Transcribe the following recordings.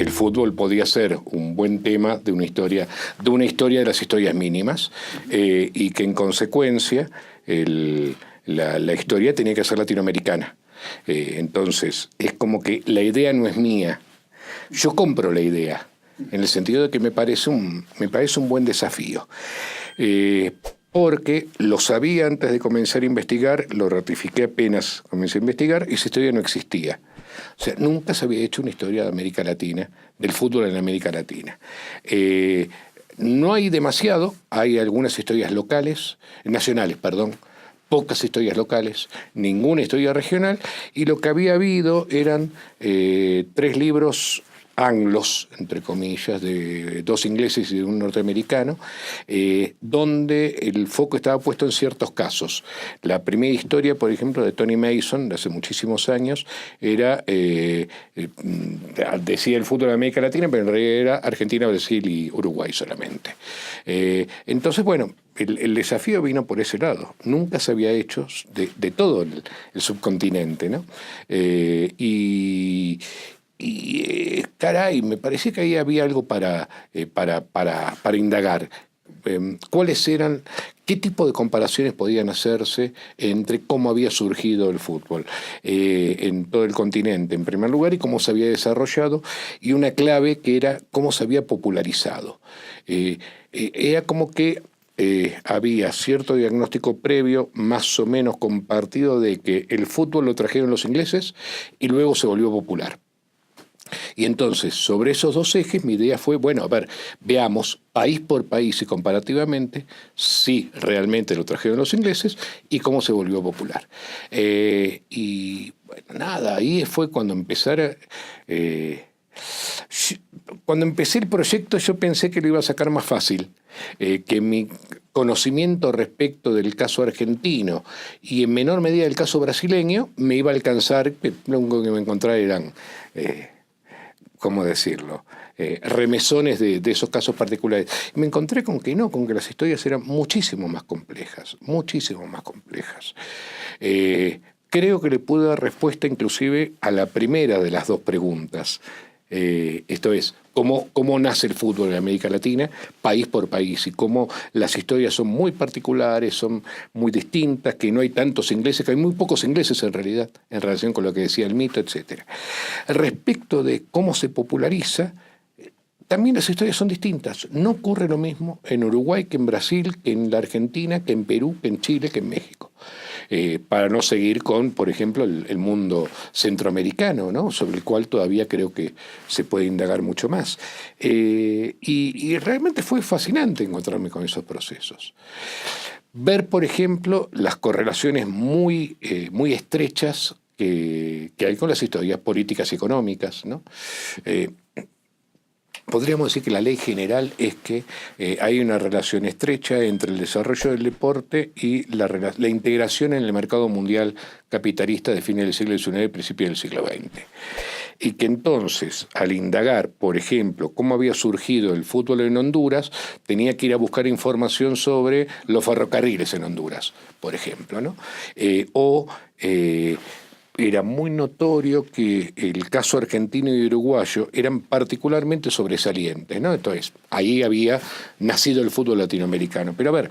el fútbol podía ser un buen tema de una historia de las historias mínimas, y que en consecuencia la historia tenía que ser latinoamericana. Entonces, es como que la idea no es mía. Yo compro la idea, en el sentido de que me parece un buen desafío. Porque lo sabía antes de comenzar a investigar, lo ratifiqué apenas comencé a investigar, y esa historia no existía. O sea, nunca se había hecho una historia de América Latina, del fútbol en América Latina. No hay demasiado, hay algunas historias nacionales, pocas historias locales, ninguna historia regional, y lo que había habido eran 3 libros anglos, entre comillas, de 2 ingleses y de un norteamericano, donde el foco estaba puesto en ciertos casos. La primera historia, por ejemplo, de Tony Mason, de hace muchísimos años, era, decía el fútbol de América Latina, pero en realidad era Argentina, Brasil y Uruguay solamente. Entonces, bueno, el desafío vino por ese lado. Nunca se había hecho de todo el subcontinente, ¿no? Caray, me parecía que ahí había algo para indagar. ¿Qué tipo de comparaciones podían hacerse entre cómo había surgido el fútbol en todo el continente, en primer lugar, y cómo se había desarrollado, y una clave que era cómo se había popularizado? Era como que había cierto diagnóstico previo, más o menos compartido, de que el fútbol lo trajeron los ingleses y luego se volvió popular. Y entonces, sobre esos 2 ejes, mi idea fue, bueno, a ver, veamos país por país y comparativamente si realmente lo trajeron los ingleses y cómo se volvió popular. Y bueno, nada, ahí fue cuando cuando empecé el proyecto, yo pensé que lo iba a sacar más fácil, que mi conocimiento respecto del caso argentino y en menor medida del caso brasileño me iba a alcanzar, que lo único que me encontraba eran... ¿cómo decirlo? Remesones de esos casos particulares. Y me encontré con que no, con que las historias eran muchísimo más complejas, muchísimo más complejas. Creo que le pude dar respuesta inclusive a la primera de las 2 preguntas. Esto es, ¿cómo nace el fútbol en América Latina, país por país? Y cómo las historias son muy particulares, son muy distintas, que no hay tantos ingleses, que hay muy pocos ingleses en realidad, en relación con lo que decía el mito, etc. Respecto de cómo se populariza, también las historias son distintas. No ocurre lo mismo en Uruguay que en Brasil, que en la Argentina, que en Perú, que en Chile, que en México. Para no seguir con, por ejemplo, el mundo centroamericano, ¿no? Sobre el cual todavía creo que se puede indagar mucho más. Y realmente fue fascinante encontrarme con esos procesos. Ver, por ejemplo, las correlaciones muy estrechas que hay con las historias políticas y económicas, ¿no? Podríamos decir que la ley general es que hay una relación estrecha entre el desarrollo del deporte y la integración en el mercado mundial capitalista de fines del siglo XIX y principios del siglo XX. Y que entonces, al indagar, por ejemplo, cómo había surgido el fútbol en Honduras, tenía que ir a buscar información sobre los ferrocarriles en Honduras, por ejemplo, ¿no? Era muy notorio que el caso argentino y uruguayo eran particularmente sobresalientes, ¿no? Entonces, ahí había nacido el fútbol latinoamericano. Pero a ver,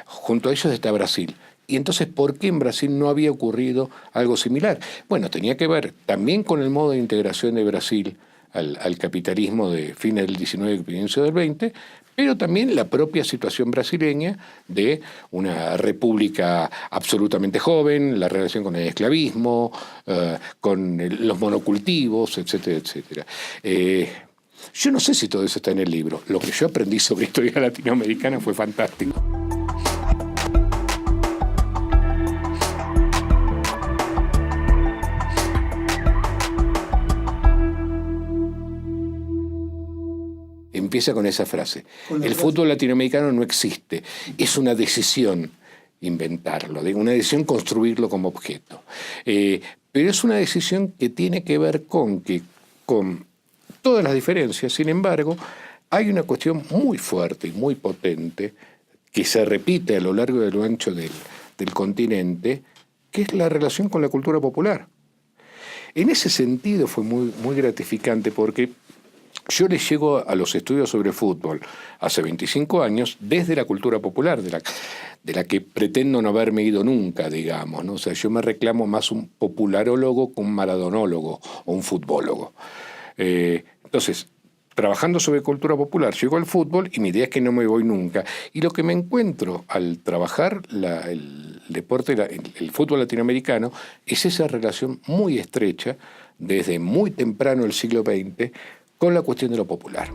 junto a ellos está Brasil. Y entonces, ¿por qué en Brasil no había ocurrido algo similar? Bueno, tenía que ver también con el modo de integración de Brasil al capitalismo de fines del XIX y principios del XX, pero también la propia situación brasileña de una república absolutamente joven, la relación con el esclavismo, con los monocultivos, etcétera, etcétera. Yo no sé si todo eso está en el libro. Lo que yo aprendí sobre historia latinoamericana fue fantástico. Empieza con esa frase. El fútbol latinoamericano no existe. Es una decisión inventarlo, una decisión construirlo como objeto. Pero es una decisión que tiene que ver con todas las diferencias. Sin embargo, hay una cuestión muy fuerte y muy potente que se repite a lo largo y a lo ancho del continente, que es la relación con la cultura popular. En ese sentido fue muy, muy gratificante porque yo les llego a los estudios sobre fútbol hace 25 años desde la cultura popular, de la que pretendo no haberme ido nunca, digamos, ¿no? O sea, yo me reclamo más un popularólogo que un maradonólogo o un futbólogo. Entonces, trabajando sobre cultura popular, llego al fútbol y mi idea es que no me voy nunca. Y lo que me encuentro al trabajar el deporte, el fútbol latinoamericano, es esa relación muy estrecha desde muy temprano el siglo XX con la cuestión de lo popular.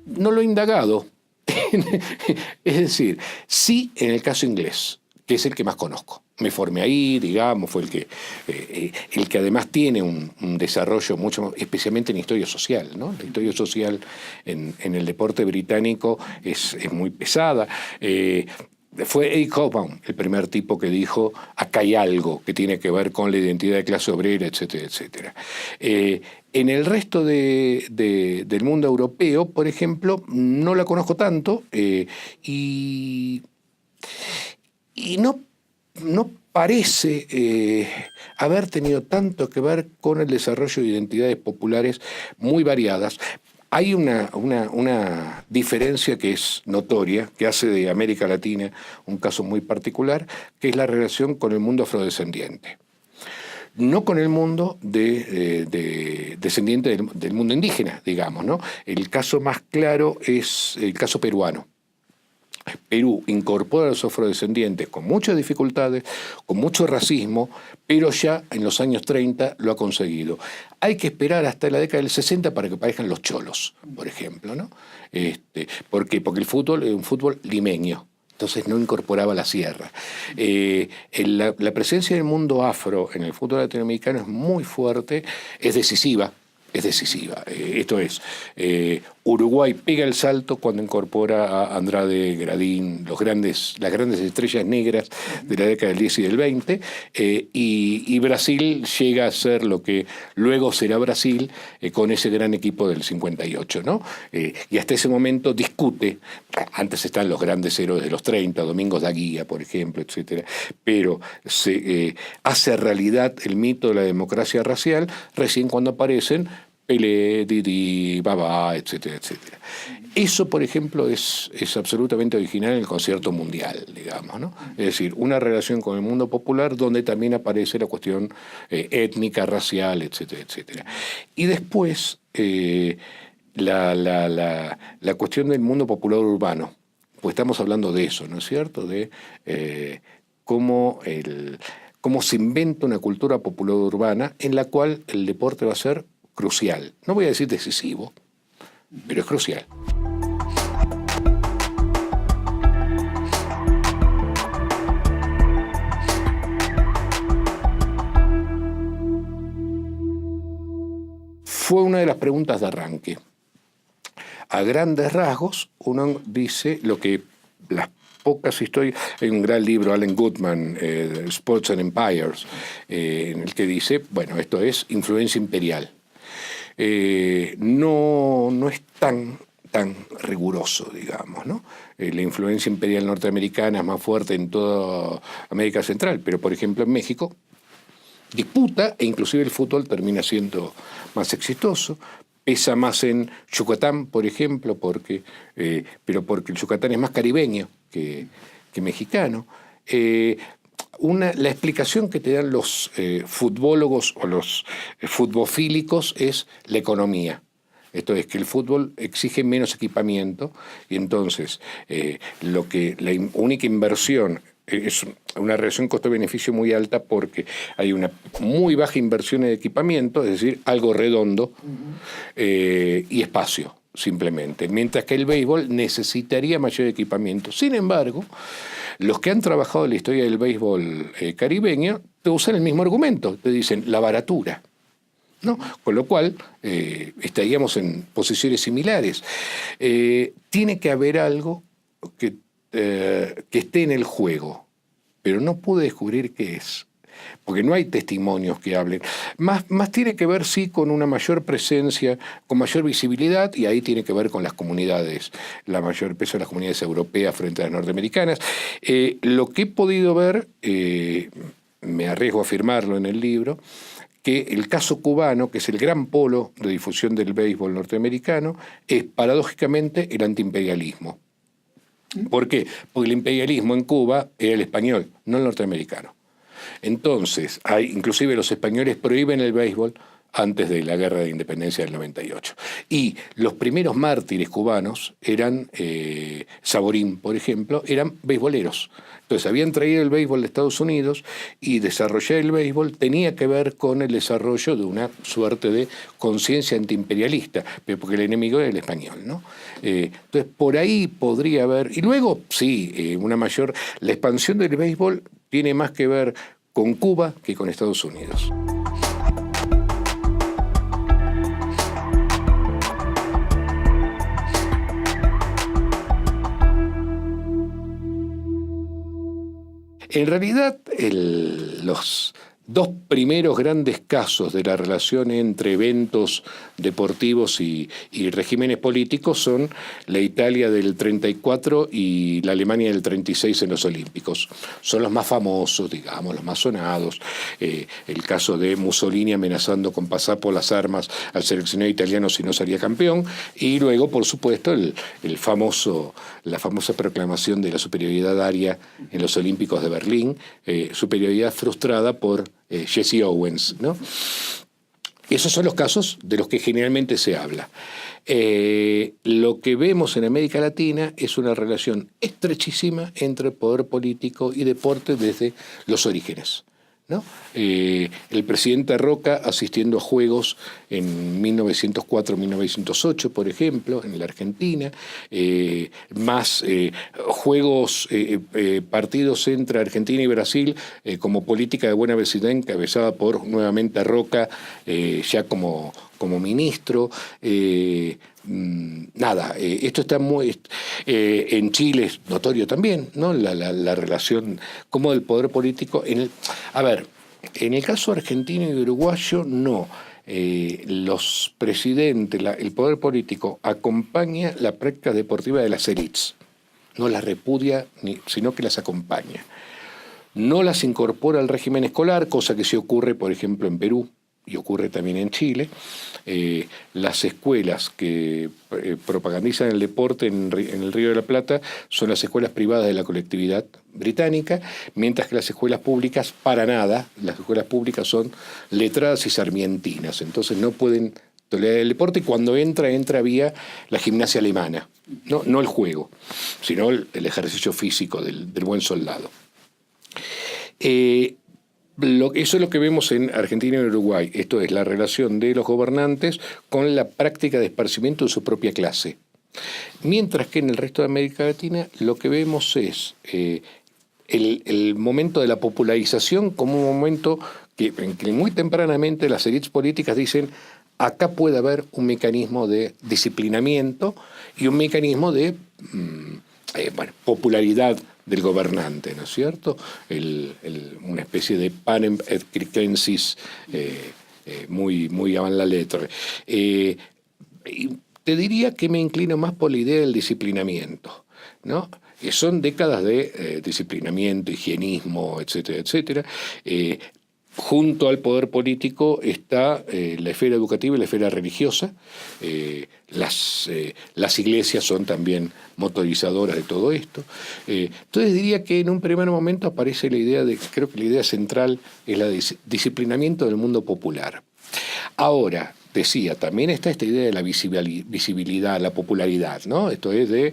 No lo he indagado. Es decir, sí en el caso inglés, que es el que más conozco. Me formé ahí, digamos, fue el que además tiene un desarrollo mucho, especialmente en historia social, ¿no? La historia social en el deporte británico es muy pesada. Fue Eric Hobsbawm el primer tipo que dijo, acá hay algo que tiene que ver con la identidad de clase obrera, etcétera, etcétera. En el resto del mundo europeo, por ejemplo, no la conozco tanto y no parece haber tenido tanto que ver con el desarrollo de identidades populares muy variadas. Hay una diferencia que es notoria, que hace de América Latina un caso muy particular, que es la relación con el mundo afrodescendiente. No con el mundo descendiente del mundo indígena, digamos, ¿no? El caso más claro es el caso peruano. Perú incorpora a los afrodescendientes con muchas dificultades, con mucho racismo, pero ya en los años 30 lo ha conseguido. Hay que esperar hasta la década del 60 para que aparezcan los cholos, por ejemplo, ¿no? ¿Por qué? Porque el fútbol es un fútbol limeño. Entonces no incorporaba la sierra. La presencia del mundo afro en el fútbol latinoamericano es muy fuerte, es decisiva. Es decisiva. Esto es, Uruguay pega el salto cuando incorpora a Andrade, Gradín, las grandes estrellas negras de la década del 10 y del 20, y Brasil llega a ser lo que luego será Brasil con ese gran equipo del 58, ¿no? Y hasta ese momento discute, antes están los grandes héroes de los 30, Domingos da Guía, por ejemplo, etcétera, pero se hace realidad el mito de la democracia racial recién cuando aparecen Pelé, Didi, Babá, etcétera, etcétera. Eso, por ejemplo, es absolutamente original en el concierto mundial, digamos, ¿no? Es decir, una relación con el mundo popular donde también aparece la cuestión étnica, racial, etcétera, etcétera. Y después, la cuestión del mundo popular urbano, pues estamos hablando de eso, ¿no es cierto? De cómo se inventa una cultura popular urbana en la cual el deporte va a ser crucial. No voy a decir decisivo, pero es crucial. Fue una de las preguntas de arranque. A grandes rasgos, uno dice lo que las pocas historias... Hay un gran libro, Alan Goodman, Sports and Empires, en el que dice, bueno, esto es influencia imperial. No es tan riguroso, digamos, ¿no? La influencia imperial norteamericana es más fuerte en toda América Central, pero por ejemplo en México disputa e inclusive el fútbol termina siendo más exitoso. Pesa más en Yucatán, por ejemplo, pero porque el Yucatán es más caribeño que mexicano. La explicación que te dan los futbólogos o los futbofílicos es la economía. Esto es que el fútbol exige menos equipamiento y entonces la única inversión es una relación costo-beneficio muy alta porque hay una muy baja inversión en equipamiento, es decir, algo redondo y espacio, simplemente. Mientras que el béisbol necesitaría mayor equipamiento. Sin embargo, los que han trabajado en la historia del béisbol caribeño te usan el mismo argumento, te dicen la baratura, ¿no? Con lo cual estaríamos en posiciones similares. Tiene que haber algo que esté en el juego, pero no pude descubrir qué es. porque no hay testimonios que hablen. Más tiene que ver, sí, con una mayor presencia, con mayor visibilidad, y ahí tiene que ver con las comunidades, la mayor peso de las comunidades europeas frente a las norteamericanas. Lo que he podido ver, me arriesgo a afirmarlo en el libro, que el caso cubano, que es el gran polo de difusión del béisbol norteamericano, es paradójicamente el antiimperialismo. ¿Por qué? Porque el imperialismo en Cuba era el español, no el norteamericano. Entonces, inclusive los españoles prohíben el béisbol antes de la Guerra de Independencia del 98. Y los primeros mártires cubanos eran, Saborín, por ejemplo, eran beisboleros. Entonces habían traído el béisbol de Estados Unidos y desarrollar el béisbol tenía que ver con el desarrollo de una suerte de conciencia antiimperialista, pero porque el enemigo era el español, ¿no? Entonces por ahí podría haber, y luego sí, la expansión del béisbol tiene más que ver con Cuba que con Estados Unidos. En realidad, los dos primeros grandes casos de la relación entre eventos deportivos y regímenes políticos son la Italia del 34 y la Alemania del 36 en los Olímpicos. Son los más famosos, digamos, los más sonados. El caso de Mussolini amenazando con pasar por las armas al seleccionado italiano si no salía campeón. Y luego, por supuesto, la famosa proclamación de la superioridad aria en los Olímpicos de Berlín, superioridad frustrada por Jesse Owens, ¿no? Esos son los casos de los que generalmente se habla. Lo que vemos en América Latina es una relación estrechísima entre poder político y deporte desde los orígenes, ¿no? El presidente Roca asistiendo a juegos en 1904-1908, por ejemplo, en la Argentina, partidos entre Argentina y Brasil como política de buena vecindad encabezada por nuevamente Roca ya como ministro. Esto está muy... en Chile es notorio también, ¿no? La relación como del poder político. En el caso argentino y uruguayo, no. Los presidentes, el poder político acompaña la práctica deportiva de las élites. No las repudia, sino que las acompaña. No las incorpora al régimen escolar, cosa que sí ocurre, por ejemplo, en Perú y ocurre también en Chile. Las escuelas que propagandizan el deporte en el Río de la Plata son las escuelas privadas de la colectividad británica, mientras que las escuelas públicas, para nada, las escuelas públicas son letradas y sarmientinas, entonces no pueden tolerar el deporte, y cuando entra vía la gimnasia alemana, no el juego, sino el ejercicio físico del buen soldado. Eso es lo que vemos en Argentina y Uruguay. Esto es la relación de los gobernantes con la práctica de esparcimiento de su propia clase. Mientras que en el resto de América Latina lo que vemos es el momento de la popularización como un momento en que muy tempranamente las élites políticas dicen: acá puede haber un mecanismo de disciplinamiento y un mecanismo de popularidad del gobernante, ¿no es cierto? Una especie de panem et circenses muy avant la lettre. Te diría que me inclino más por la idea del disciplinamiento, ¿no? Son décadas de disciplinamiento, higienismo, etcétera, etcétera. Junto al poder político está la esfera educativa y la esfera religiosa. Las iglesias son también motorizadoras de todo esto. Entonces diría que en un primer momento aparece creo que la idea central es el disciplinamiento del mundo popular. Ahora, decía, también está esta idea de la visibilidad, la popularidad, ¿no? Esto es de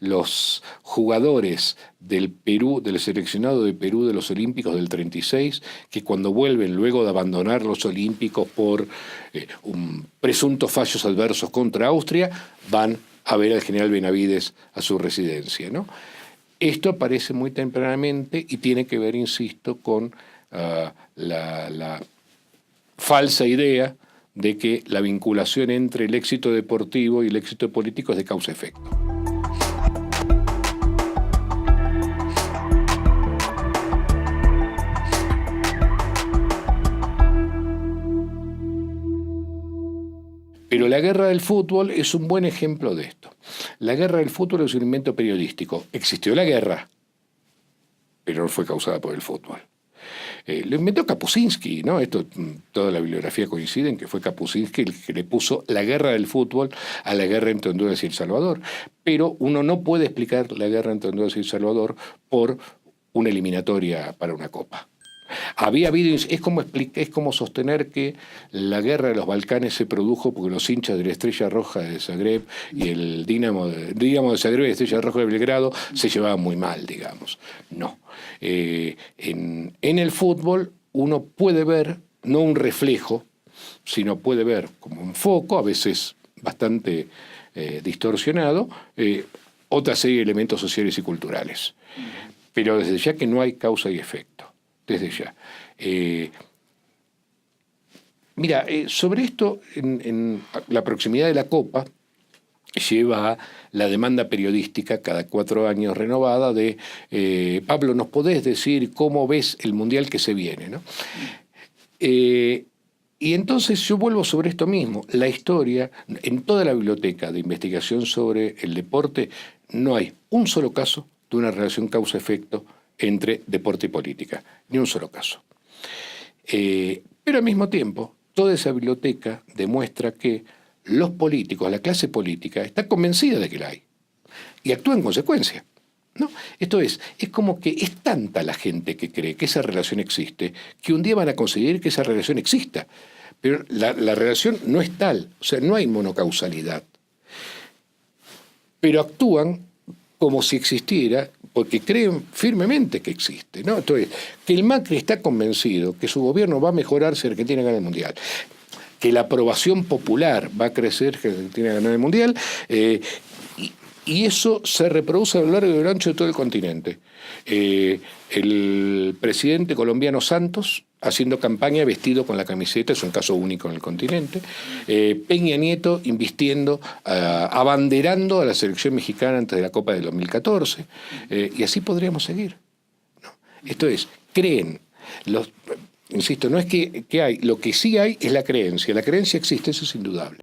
los jugadores del Perú, del seleccionado de Perú de los Olímpicos del 36, que cuando vuelven luego de abandonar los Olímpicos por presuntos fallos adversos contra Austria, van a ver al general Benavides a su residencia, ¿no? Esto aparece muy tempranamente y tiene que ver, insisto, con la falsa idea de que la vinculación entre el éxito deportivo y el éxito político es de causa-efecto. Pero la guerra del fútbol es un buen ejemplo de esto. La guerra del fútbol es un invento periodístico. Existió la guerra, pero no fue causada por el fútbol. Lo inventó Kapuscinski, ¿no? Esto, toda la bibliografía coincide en que fue Kapuscinski el que le puso la guerra del fútbol a la guerra entre Honduras y El Salvador. Pero uno no puede explicar la guerra entre Honduras y El Salvador por una eliminatoria para una copa. Había habido, es como sostener que la guerra de los Balcanes se produjo porque los hinchas de la Estrella Roja de Zagreb y el Dinamo de Zagreb y la Estrella Roja de Belgrado se llevaban muy mal, digamos. No. En el fútbol uno puede ver, no un reflejo, sino puede ver como un foco, a veces bastante distorsionado, otra serie de elementos sociales y culturales. Pero desde ya que no hay causa y efecto. Desde ya. Mira, sobre esto, en la proximidad de la Copa lleva a la demanda periodística cada 4 años renovada de Pablo, ¿nos podés decir cómo ves el Mundial que se viene? ¿No? Y entonces yo vuelvo sobre esto mismo. La historia, en toda la biblioteca de investigación sobre el deporte, no hay un solo caso de una relación causa-efecto entre deporte y política, ni un solo caso. Pero al mismo tiempo, toda esa biblioteca demuestra que los políticos, la clase política, está convencida de que la hay y actúa en consecuencia, ¿no? Esto es como que es tanta la gente que cree que esa relación existe, que un día van a conseguir que esa relación exista. Pero la relación no es tal, o sea, no hay monocausalidad. Pero actúan como si existiera, porque creen firmemente que existe, ¿no? Entonces, que el Macri está convencido que su gobierno va a mejorar si Argentina gana el Mundial, que la aprobación popular va a crecer si Argentina gana el Mundial, y eso se reproduce a lo largo y a lo ancho de todo el continente. El presidente colombiano Santos haciendo campaña vestido con la camiseta, es un caso único en el continente. Peña Nieto invistiendo, abanderando a la selección mexicana antes de la Copa del 2014. Y así podríamos seguir, ¿no? Esto es, creen. Insisto, no es que hay, lo que sí hay es la creencia. La creencia existe, eso es indudable.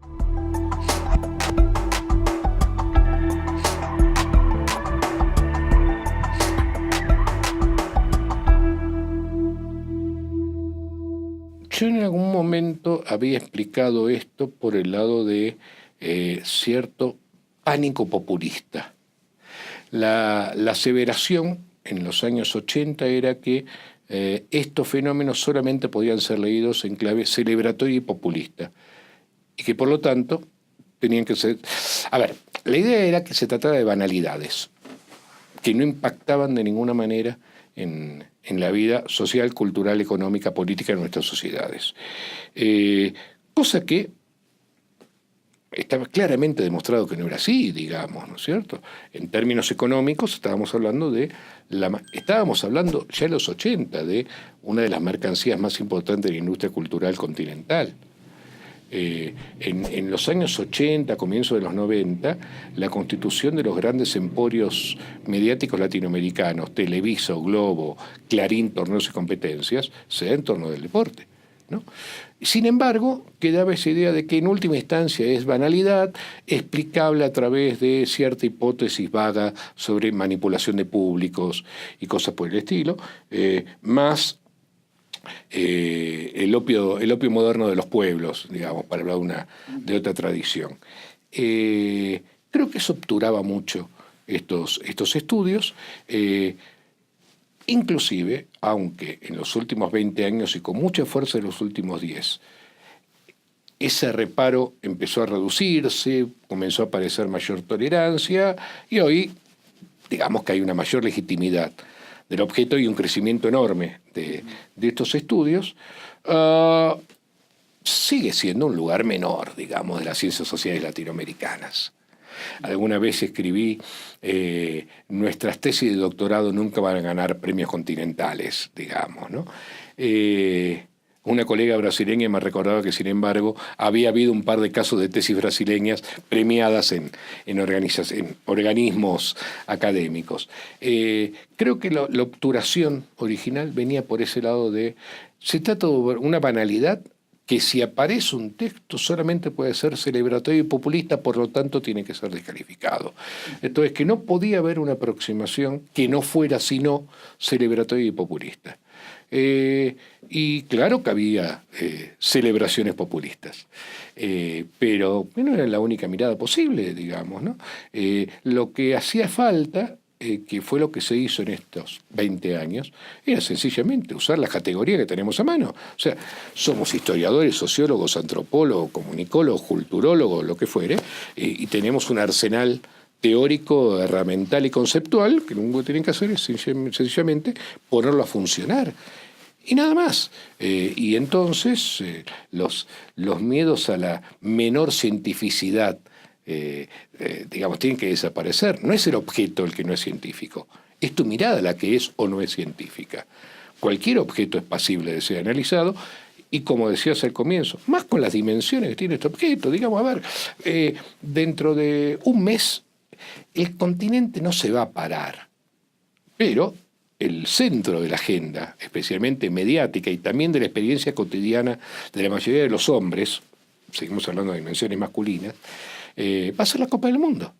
Yo en algún momento había explicado esto por el lado de cierto pánico populista. La aseveración en los años 80 era que estos fenómenos solamente podían ser leídos en clave celebratoria y populista, y que por lo tanto tenían que ser... A ver, la idea era que se tratara de banalidades, que no impactaban de ninguna manera en la vida social, cultural, económica, política de nuestras sociedades. Cosa que estaba claramente demostrado que no era así, digamos, ¿no es cierto? En términos económicos estábamos hablando ya en los 80 de una de las mercancías más importantes de la industria cultural continental. En los años 80, comienzos de los 90, la constitución de los grandes emporios mediáticos latinoamericanos, Televisa, Globo, Clarín, Torneos y Competencias, se da en torno del deporte, ¿no? Sin embargo, quedaba esa idea de que en última instancia es banalidad, explicable a través de cierta hipótesis vaga sobre manipulación de públicos y cosas por el estilo, más el opio moderno de los pueblos, digamos, para hablar de otra tradición. Creo que eso obturaba mucho estos estudios, inclusive, aunque en los últimos 20 años y con mucha fuerza en los últimos 10, ese reparo empezó a reducirse, comenzó a aparecer mayor tolerancia y hoy, digamos que hay una mayor legitimidad del objeto y un crecimiento enorme de estos estudios. Sigue siendo un lugar menor, digamos, de las ciencias sociales latinoamericanas. Alguna vez escribí, nuestras tesis de doctorado nunca van a ganar premios continentales, digamos, ¿no? Una colega brasileña me recordaba que, sin embargo, había habido un par de casos de tesis brasileñas premiadas en organismos académicos. Creo que la obturación original venía por ese lado se trata de una banalidad que si aparece un texto solamente puede ser celebratorio y populista, por lo tanto tiene que ser descalificado. Entonces, que no podía haber una aproximación que no fuera sino celebratoria y populista. Y claro que había celebraciones populistas, pero no era la única mirada posible, digamos, ¿no? Lo que hacía falta, que fue lo que se hizo en estos 20 años, era sencillamente usar las categorías que tenemos a mano. O sea, somos historiadores, sociólogos, antropólogos, comunicólogos, culturólogos, lo que fuere, y tenemos un arsenal teórico, herramental y conceptual, que lo único que tienen que hacer es sencillamente ponerlo a funcionar. Y nada más. Y entonces los miedos a la menor cientificidad, digamos, tienen que desaparecer. No es el objeto el que no es científico, es tu mirada la que es o no es científica. Cualquier objeto es pasible de ser analizado. Y como decías al comienzo, más con las dimensiones que tiene este objeto, digamos, a ver, dentro de un mes el continente no se va a parar, pero el centro de la agenda, especialmente mediática y también de la experiencia cotidiana de la mayoría de los hombres, seguimos hablando de dimensiones masculinas, va a ser la Copa del Mundo.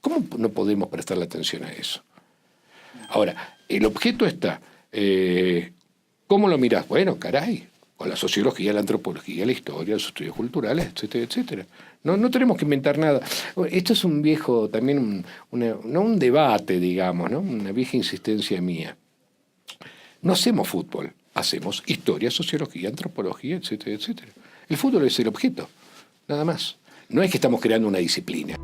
¿Cómo no podemos prestarle atención a eso? Ahora, el objeto está, ¿cómo lo mirás? Bueno, caray, con la sociología, la antropología, la historia, los estudios culturales, etcétera, etcétera. No tenemos que inventar nada. Esto es un viejo, también, no un debate, digamos, ¿no? Una vieja insistencia mía. No hacemos fútbol, hacemos historia, sociología, antropología, etcétera, etcétera. El fútbol es el objeto, nada más. No es que estamos creando una disciplina.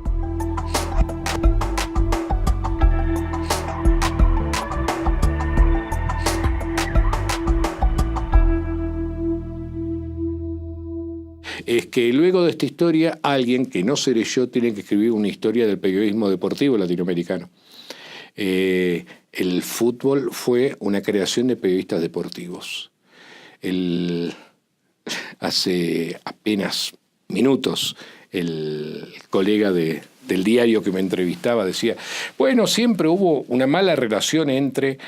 Es que luego de esta historia, alguien que no seré yo tiene que escribir una historia del periodismo deportivo latinoamericano. El fútbol fue una creación de periodistas deportivos. Hace apenas minutos, el colega del diario que me entrevistaba decía, bueno, siempre hubo una mala relación entre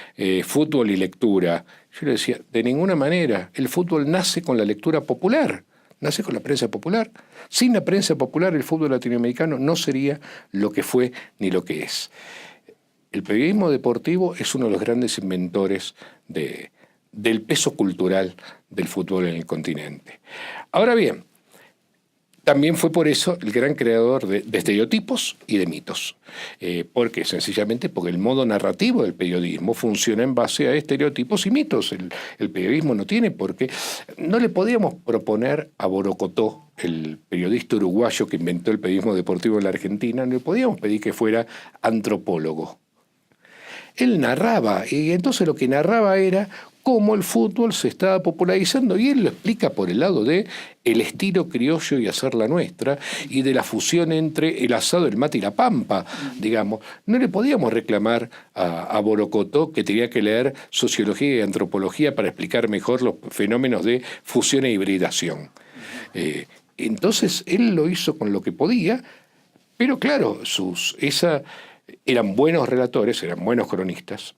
fútbol y lectura. Yo le decía, de ninguna manera, el fútbol nace con la lectura popular. Nace con la prensa popular. Sin la prensa popular el fútbol latinoamericano no sería lo que fue ni lo que es. El periodismo deportivo es uno de los grandes inventores del peso cultural del fútbol en el continente. Ahora bien, también fue por eso el gran creador de estereotipos y de mitos. Porque sencillamente porque el modo narrativo del periodismo funciona en base a estereotipos y mitos. El periodismo no tiene por qué. No le podíamos proponer a Borocotó, el periodista uruguayo que inventó el periodismo deportivo en la Argentina, no le podíamos pedir que fuera antropólogo. Él narraba, y entonces lo que narraba era cómo el fútbol se estaba popularizando, y él lo explica por el lado de el estilo criollo y hacer la nuestra, y de la fusión entre el asado, el mate y la pampa, digamos. No le podíamos reclamar a Borocotó que tenía que leer sociología y antropología para explicar mejor los fenómenos de fusión e hibridación. Entonces él lo hizo con lo que podía, pero claro, eran buenos relatores, eran buenos cronistas,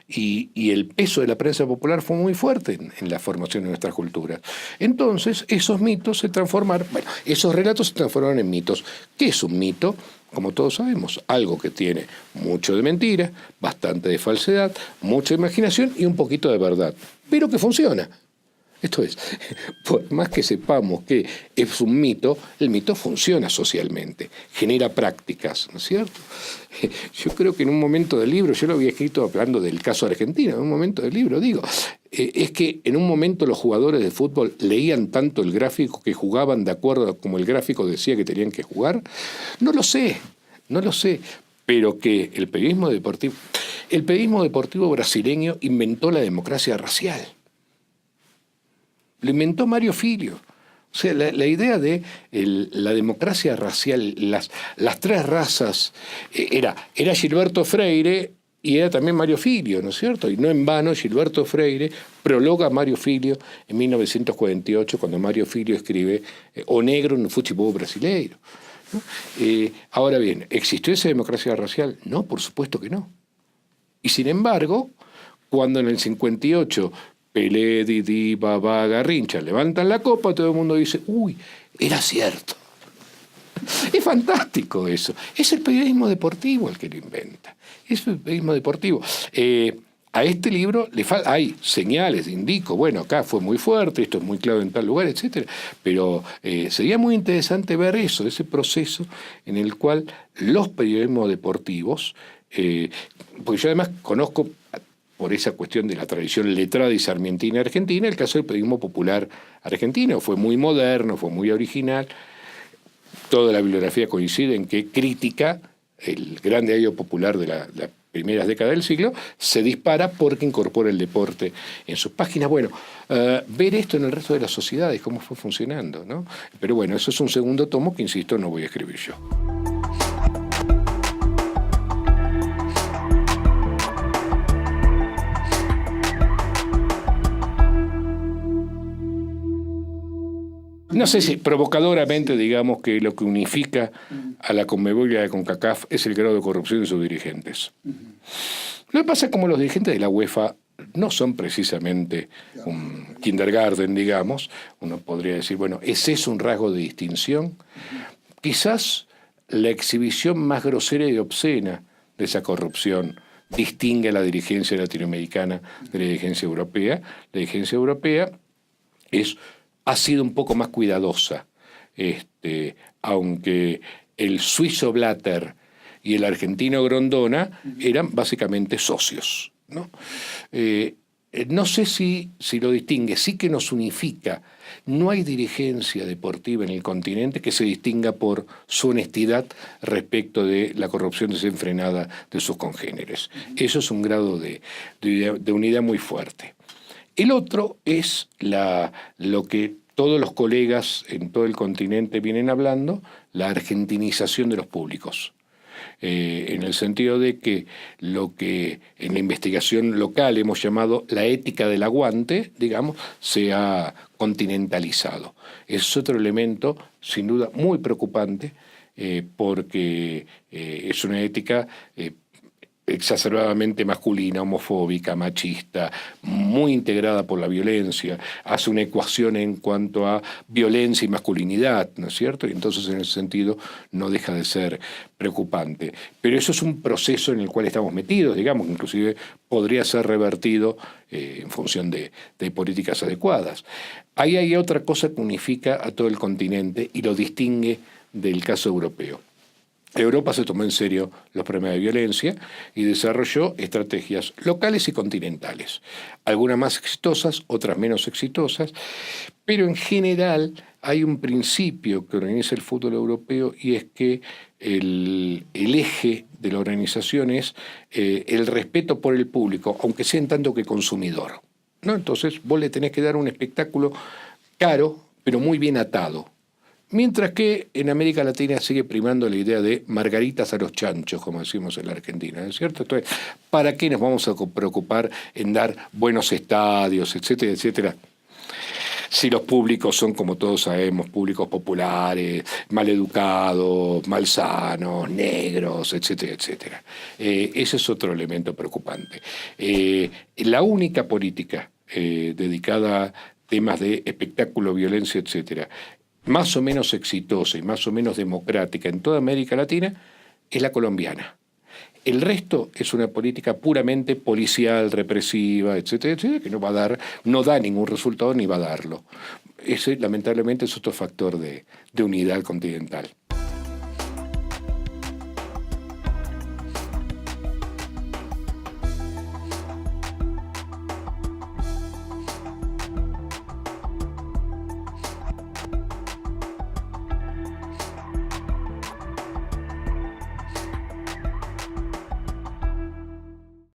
y el peso de la prensa popular fue muy fuerte en la formación de nuestra cultura. Entonces, esos mitos se transformaron, esos relatos se transformaron en mitos. ¿Qué es un mito? Como todos sabemos, algo que tiene mucho de mentira, bastante de falsedad, mucha imaginación y un poquito de verdad, pero que funciona. Esto es, por más que sepamos que es un mito, el mito funciona socialmente, genera prácticas, ¿no es cierto? Yo creo que en un momento del libro, yo lo había escrito hablando del caso argentino, en un momento del libro digo, es que en un momento los jugadores de fútbol leían tanto el gráfico que jugaban de acuerdo a como el gráfico decía que tenían que jugar. No lo sé, pero que el periodismo deportivo brasileño inventó la democracia racial. Lo inventó Mario Filho. O sea, la idea de la democracia racial, las tres razas, era Gilberto Freire y era también Mario Filho, ¿no es cierto? Y no en vano Gilberto Freire prologa a Mario Filho en 1948, cuando Mario Filho escribe O Negro no Futebol Brasileiro, ¿no? Ahora bien, ¿existió esa democracia racial? No, por supuesto que no. Y sin embargo, cuando en el 58 Pelé, Didi, Babá, Garrincha levantan la copa, todo el mundo dice, uy, era cierto. Es fantástico eso. Es el periodismo deportivo el que lo inventa. Es el periodismo deportivo. A este libro hay señales, indico, bueno, acá fue muy fuerte, esto es muy claro en tal lugar, etcétera. Pero sería muy interesante ver eso, ese proceso en el cual los periodismos deportivos, porque yo además conozco, por esa cuestión de la tradición letrada y sarmientina argentina, el caso del periodismo popular argentino. Fue muy moderno, fue muy original. Toda la bibliografía coincide en que critica el gran diario popular de las primeras décadas del siglo, se dispara porque incorpora el deporte en sus páginas. Bueno, ver esto en el resto de las sociedades, cómo fue funcionando, ¿no? Pero bueno, eso es un segundo tomo que, insisto, no voy a escribir yo. No sé si provocadoramente digamos que lo que unifica a la Conmebol y a la CONCACAF es el grado de corrupción de sus dirigentes. Lo que pasa es como los dirigentes de la UEFA no son precisamente un kindergarten, digamos, uno podría decir, bueno, ¿es eso un rasgo de distinción? Quizás la exhibición más grosera y obscena de esa corrupción distingue a la dirigencia latinoamericana de la dirigencia europea. La dirigencia europea ha sido un poco más cuidadosa, aunque el suizo Blatter y el argentino Grondona eran básicamente socios, ¿no? No sé si lo distingue, sí que nos unifica. No hay dirigencia deportiva en el continente que se distinga por su honestidad respecto de la corrupción desenfrenada de sus congéneres. Eso es un grado de unidad muy fuerte. El otro es lo que todos los colegas en todo el continente vienen hablando, la argentinización de los públicos. En el sentido de que lo que en la investigación local hemos llamado la ética del aguante, digamos, se ha continentalizado. Es otro elemento, sin duda, muy preocupante, porque es una ética exacerbadamente masculina, homofóbica, machista, muy integrada por la violencia, hace una ecuación en cuanto a violencia y masculinidad, ¿no es cierto? Y entonces en ese sentido no deja de ser preocupante. Pero eso es un proceso en el cual estamos metidos, digamos, que inclusive podría ser revertido en función de políticas adecuadas. Ahí hay otra cosa que unifica a todo el continente y lo distingue del caso europeo. Europa se tomó en serio los problemas de violencia y desarrolló estrategias locales y continentales, algunas más exitosas, otras menos exitosas, pero en general hay un principio que organiza el fútbol europeo y es que el eje de la organización es el respeto por el público, aunque sea en tanto que consumidor, ¿no? Entonces vos le tenés que dar un espectáculo caro, pero muy bien atado. Mientras que en América Latina sigue primando la idea de margaritas a los chanchos, como decimos en la Argentina, ¿no es cierto? Entonces, ¿para qué nos vamos a preocupar en dar buenos estadios, etcétera, etcétera? Si los públicos son, como todos sabemos, públicos populares, mal educados, malsanos, negros, etcétera, etcétera. Ese es otro elemento preocupante. La única política dedicada a temas de espectáculo, violencia, etcétera, más o menos exitosa y más o menos democrática en toda América Latina, es la colombiana. El resto es una política puramente policial, represiva, etcétera, etcétera, que no da ningún resultado ni va a darlo. Ese, lamentablemente, es otro factor de unidad continental.